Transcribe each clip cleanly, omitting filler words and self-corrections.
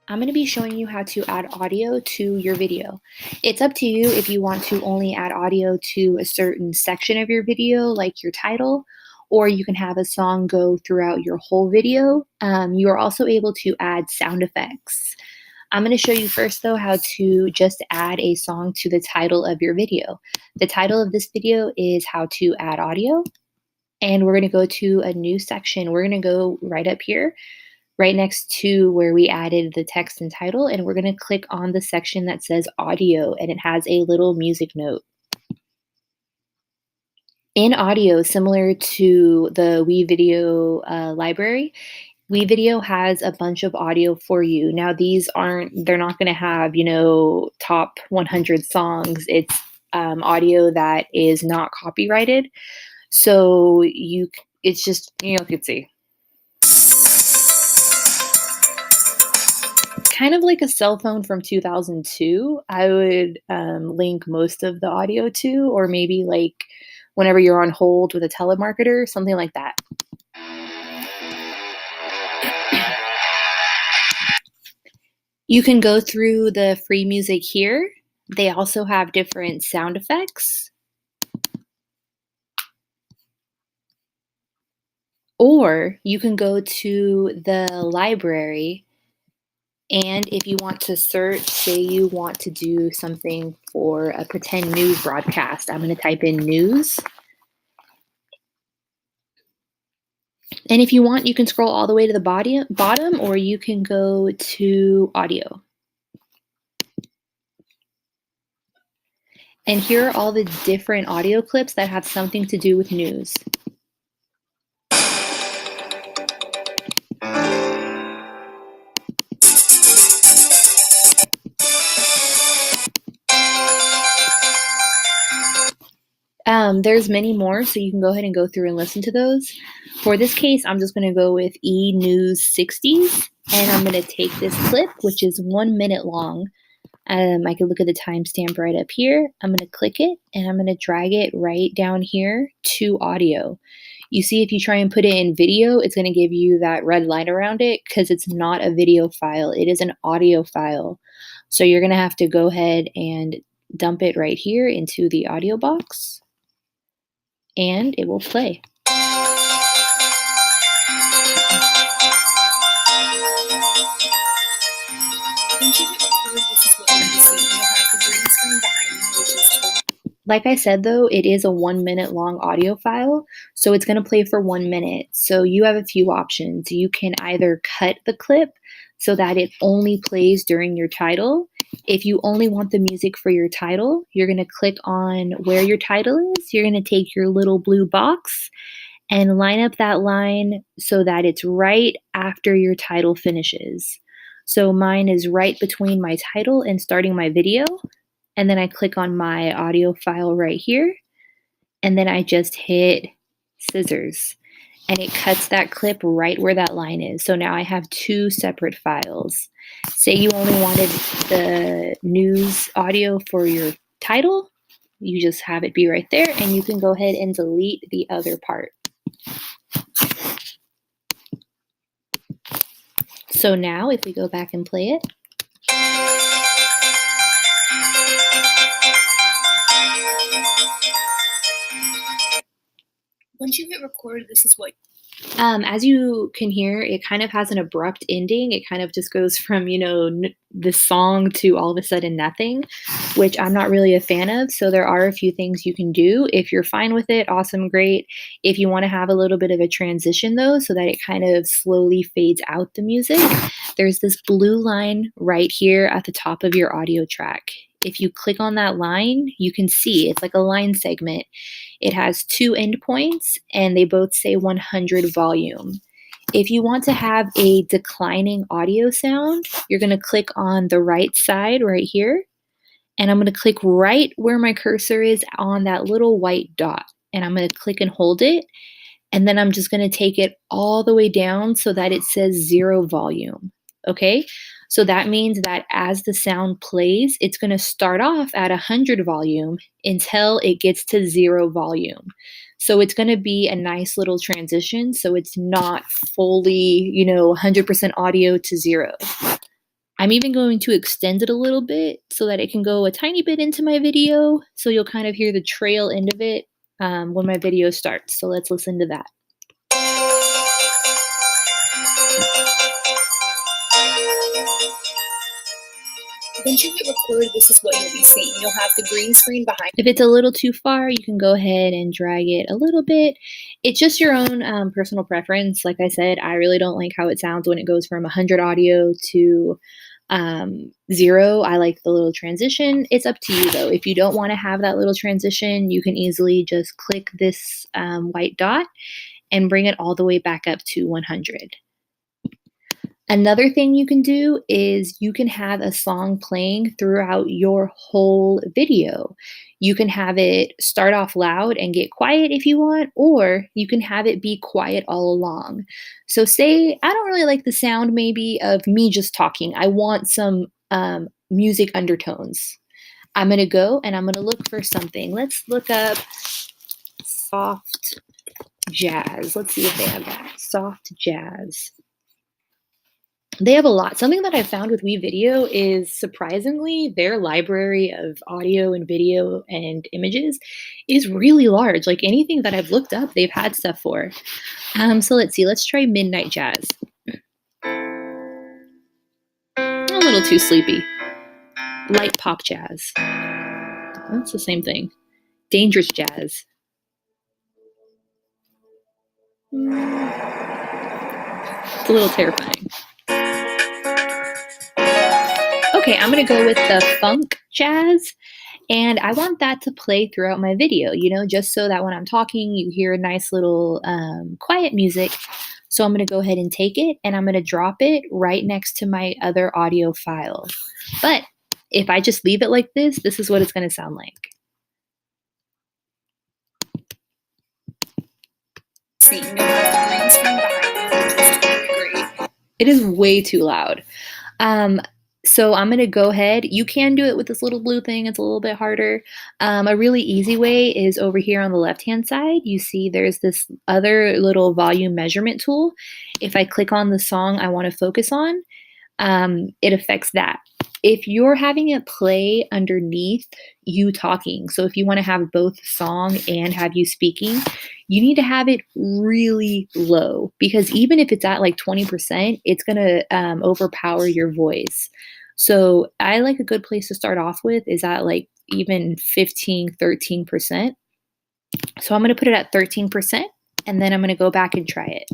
I'm going to be showing you how to add audio to your video. It's up to you if you want to only add audio to a certain section of your video, like your title, or you can have a song go throughout your whole video. You are also able to add sound effects. I'm going to show you first, though, how to just add a song to the title of your video. The title of this video is How to Add Audio, and we're going to go to a new section. We're going to go right up here, right next to where we added the text and title, and we're going to click on the section that says audio, and it has a little music note. In audio, similar to the WeVideo library, WeVideo has a bunch of audio for you. Now, they're not going to have, top 100 songs. It's audio that is not copyrighted. So it's just, you can see. Kind of like a cell phone from 2002, I would link most of the audio to, or maybe like whenever you're on hold with a telemarketer, something like that. You can go through the free music here. They also have different sound effects. Or you can go to the library, and if you want to search, say you want to do something for a pretend news broadcast, I'm going to type in news. And if you want, you can scroll all the way to the bottom, or you can go to audio. And here are all the different audio clips that have something to do with news. There's many more, so you can go ahead and go through and listen to those. For this case, I'm just going to go with eNews 60s, and I'm going to take this clip, which is 1 minute long. I can look at the timestamp right up here. I'm going to click it, and I'm going to drag it right down here to audio. You see, if you try and put it in video, it's going to give you that red line around it because it's not a video file. It is an audio file. So you're going to have to go ahead and dump it right here into the audio box, and it will play. Like I said, though, it is a 1 minute long audio file, so it's going to play for 1 minute. So you have a few options. You can either cut the clip so that it only plays during your title. If you only want the music for your title, you're going to click on where your title is. You're going to take your little blue box and line up that line so that it's right after your title finishes. So mine is right between my title and starting my video. And then I click on my audio file right here, and then I just hit scissors, and it cuts that clip right where that line is. So now I have two separate files. Say you only wanted the news audio for your title, you just have it be right there, and you can go ahead and delete the other part. So now if we go back and play it, once you hit record, this is what. As you can hear, it kind of has an abrupt ending. It kind of just goes from, the song to all of a sudden nothing, which I'm not really a fan of. So there are a few things you can do. If you're fine with it, awesome, great. If you want to have a little bit of a transition, though, so that it kind of slowly fades out the music, there's this blue line right here at the top of your audio track. If you click on that line, you can see it's like a line segment. It has two endpoints, and they both say 100 volume. If you want to have a declining audio sound, you're going to click on the right side right here, and I'm going to click right where my cursor is on that little white dot, and I'm going to click and hold it, and then I'm just going to take it all the way down so that it says 0 volume. Okay, so that means that as the sound plays, it's going to start off at 100 volume until it gets to 0 volume. So it's going to be a nice little transition, so it's not fully, 100% audio to 0. I'm even going to extend it a little bit so that it can go a tiny bit into my video, so you'll kind of hear the trail end of it when my video starts. So let's listen to that. Once you hit record, this is what you'll be seeing. You'll have the green screen behind. If it's a little too far, you can go ahead and drag it a little bit. It's just your own personal preference. Like I said, I really don't like how it sounds when it goes from 100 audio to 0. I like the little transition. It's up to you though. If you don't want to have that little transition, you can easily just click this white dot and bring it all the way back up to 100. Another thing you can do is you can have a song playing throughout your whole video. You can have it start off loud and get quiet if you want, or you can have it be quiet all along. So say I don't really like the sound maybe of me just talking. I want some music undertones. I'm gonna go and I'm gonna look for something. Let's look up soft jazz. Let's see if they have that. Soft jazz. They have a lot. Something that I found with WeVideo is surprisingly their library of audio and video and images is really large. Like anything that I've looked up, they've had stuff for. So let's see. Let's try Midnight Jazz. A little too sleepy. Light Pop Jazz. That's the same thing. Dangerous Jazz. It's a little terrifying. Okay, I'm gonna go with the funk jazz, and I want that to play throughout my video, you know, just so that when I'm talking, you hear a nice little quiet music. So I'm gonna go ahead and take it, and I'm gonna drop it right next to my other audio file. But if I just leave it like this is what it's gonna sound like. See, you'll have the green screen behind you, which is totally great. It is way too loud. So I'm gonna go ahead. You can do it with this little blue thing. It's a little bit harder. A really easy way is over here on the left-hand side. You see there's this other little volume measurement tool. If I click on the song I want to focus on, it affects that. If you're having it play underneath you talking, so if you want to have both song and have you speaking, you need to have it really low because even if it's at like 20%, it's going to overpower your voice. So I like a good place to start off with is at like even 15, 13%. So I'm going to put it at 13% and then I'm going to go back and try it.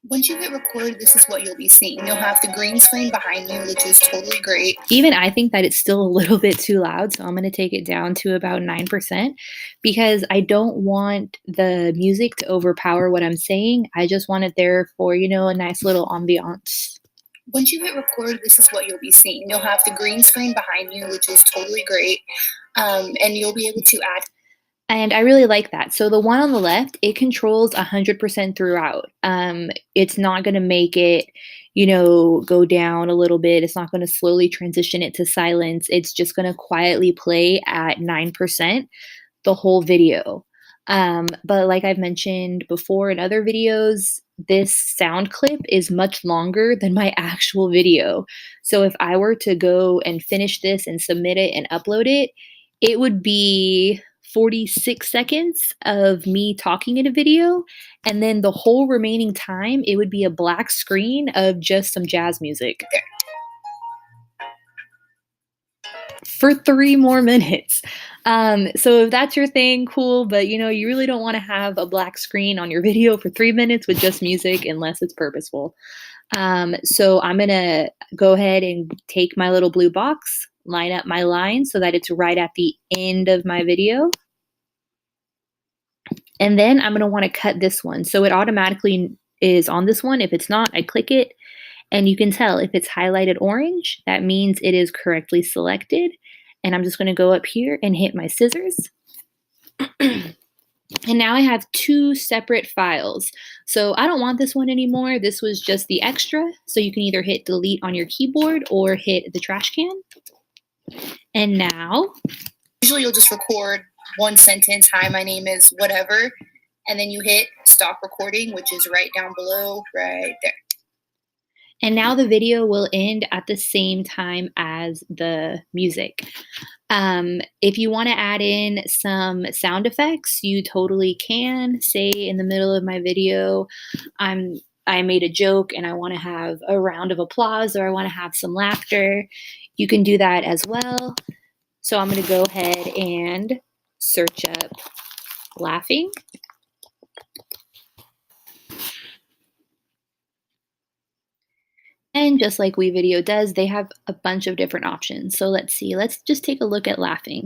Once you hit record, this is what you'll be seeing. You'll have the green screen behind you, which is totally great. Even I think that it's still a little bit too loud, so I'm going to take it down to about 9% because I don't want the music to overpower what I'm saying. I just want it there for, you know, a nice little ambiance. Once you hit record, this is what you'll be seeing. You'll have the green screen behind you, which is totally great, and you'll be able to add. And I really like that. So the one on the left, it controls 100% throughout. It's not going to make it, you know, go down a little bit. It's not going to slowly transition it to silence. It's just going to quietly play at 9% the whole video. But like I've mentioned before in other videos, this sound clip is much longer than my actual video. So if I were to go and finish this and submit it and upload it, it would be 46 seconds of me talking in a video, and then the whole remaining time, it would be a black screen of just some jazz music. For 3 more minutes. So if that's your thing, cool, but you know, you really don't want to have a black screen on your video for 3 minutes with just music unless it's purposeful. So I'm gonna go ahead and take my little blue box, line up my line so that it's right at the end of my video. And then I'm gonna wanna cut this one. So it automatically is on this one. If it's not, I click it, and you can tell if it's highlighted orange, that means it is correctly selected. And I'm just gonna go up here and hit my scissors. And now I have 2 separate files. So I don't want this one anymore. This was just the extra. So you can either hit delete on your keyboard or hit the trash can. And now, usually you'll just record one sentence, hi, my name is whatever, and then you hit stop recording, which is right down below, right there. And now the video will end at the same time as the music. If you want to add in some sound effects, you totally can. Say in the middle of my video, I'm I made a joke and I want to have a round of applause or I want to have some laughter. You can do that as well. So I'm going to go ahead and search up laughing. And just like WeVideo does, they have a bunch of different options. So let's see. Let's just take a look at laughing.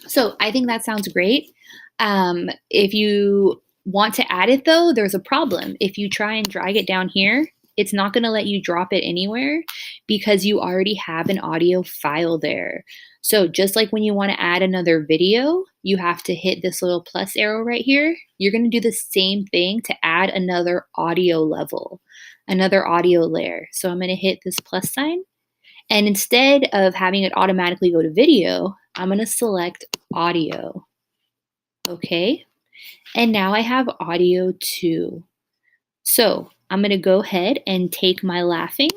So I think that sounds great. If you want to add it though, there's a problem. If you try and drag it down here, it's not going to let you drop it anywhere because you already have an audio file there. So just like when you want to add another video, you have to hit this little plus arrow right here. You're going to do the same thing to add another audio level, another audio layer. So I'm going to hit this plus sign. And instead of having it automatically go to video, I'm going to select audio. Okay. And now I have audio too. So I'm going to go ahead and take my laughing.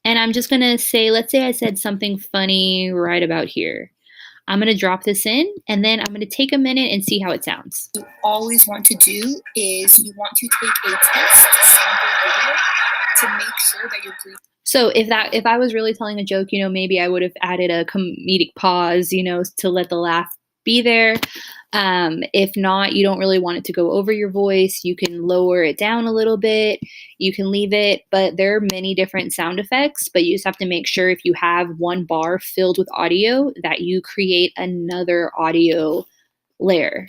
And I'm just going to say, let's say I said something funny right about here. I'm going to drop this in and then I'm going to take a minute and see how it sounds. You always want to do is you want to take a test sample video to make sure that you're breathing. So if I was really telling a joke, maybe I would have added a comedic pause, to let the laugh be there. If not, you don't really want it to go over your voice. You can lower it down a little bit. You can leave it, but there are many different sound effects, but you just have to make sure if you have one bar filled with audio that you create another audio layer.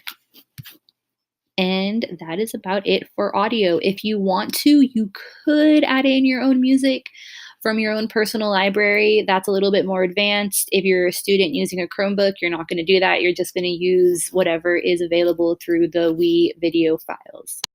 And that is about it for audio. If you want to, you could add in your own music from your own personal library. That's a little bit more advanced. If you're a student using a Chromebook, you're not going to do that. You're just going to use whatever is available through the WeVideo files.